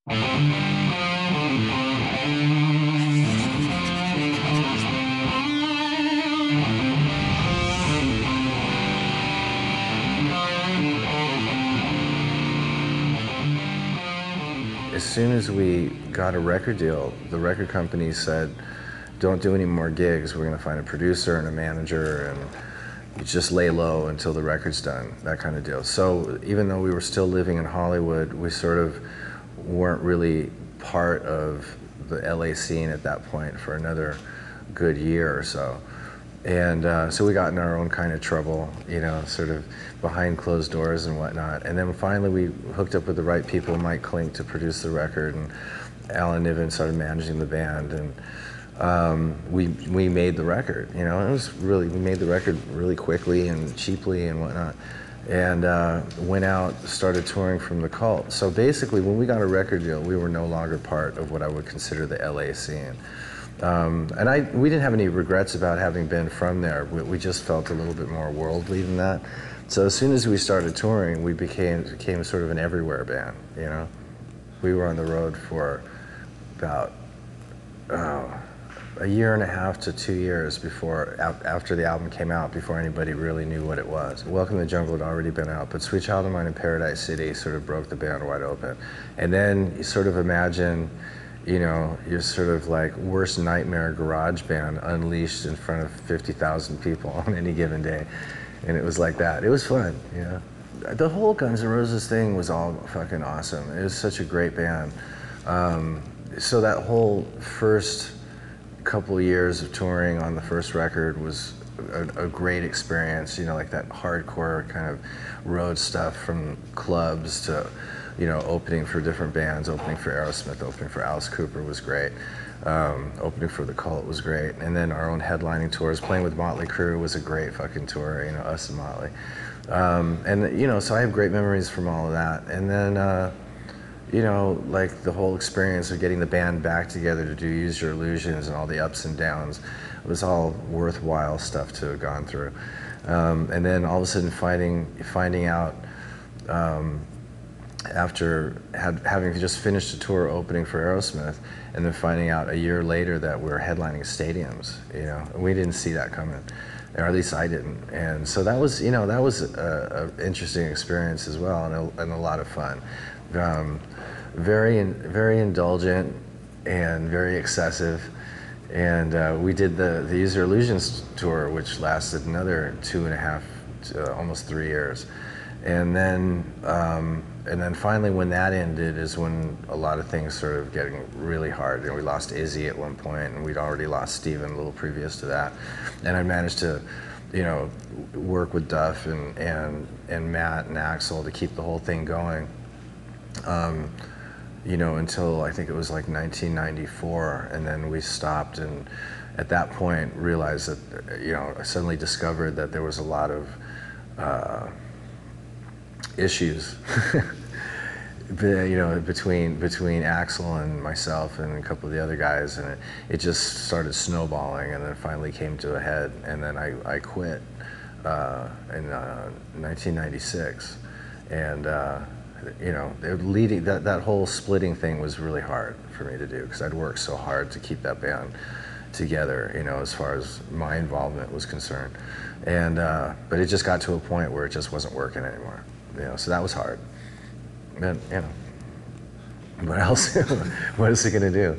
As soon as we got a record deal, the record company said, don't do any more gigs, we're gonna find a producer and a manager and you just lay low until the record's done, that kind of deal. So even though we were still living in Hollywood, we sort of weren't really part of the LA scene at that point for another good year or so. And so we got in our own kind of trouble, you know, sort of behind closed doors and whatnot. And then finally we hooked up with the right people, Mike Klink to produce the record, and Alan Niven started managing the band. And we made the record, you know. It was really, we made the record really quickly and cheaply and whatnot. And went out, started touring from the Cult. So basically when we got a record deal, we were no longer part of what I would consider the LA scene. And we didn't have any regrets about having been from there. We just felt a little bit more worldly than that. So as soon as we started touring, we became sort of an everywhere band, you know? We were on the road for about a year and a half to 2 years before, after the album came out, before anybody really knew what it was. Welcome to the Jungle had already been out, but Sweet Child of Mine and Paradise City sort of broke the band wide open. And then you sort of imagine, you know, your sort of like worst nightmare garage band unleashed in front of 50,000 people on any given day. And it was like that. It was fun, you know. The whole Guns N' Roses thing was all fucking awesome. It was such a great band. So that whole first couple of years of touring on the first record was a great experience, you know, like that hardcore kind of road stuff from clubs to, you know, opening for different bands, opening for Aerosmith, opening for Alice Cooper was great. Opening for the Cult was great. And then our own headlining tours, playing with Motley Crue was a great fucking tour, you know, us and Motley. And, you know, so I have great memories from all of that. And then, you know, like the whole experience of getting the band back together to do Use Your Illusions and all the ups and downs, it was all worthwhile stuff to have gone through. And then all of a sudden finding out, after having just finished a tour opening for Aerosmith, and then finding out a year later that we're headlining stadiums, you know, we didn't see that coming, or at least I didn't. And so that was, you know, that was an interesting experience as well, and a lot of fun. Very indulgent and very excessive. And we did the Use Your Illusions tour, which lasted another 2.5 to almost 3 years. And then finally when that ended is when a lot of things started getting really hard. You know, we lost Izzy at one point, and we'd already lost Steven a little previous to that. And I managed to, you know, work with Duff and Matt and Axl to keep the whole thing going. You know, until I think it was like 1994, and then we stopped, and at that point realized that, you know, I suddenly discovered that there was a lot of issues, you know, between Axl and myself and a couple of the other guys, and it just started snowballing, and then finally came to a head, and then I quit in 1996, and you know, that whole splitting thing was really hard for me to do, because I'd worked so hard to keep that band together, you know, as far as my involvement was concerned. And but it just got to a point where it just wasn't working anymore, you know, so that was hard. But, you know, what else? What is he gonna do?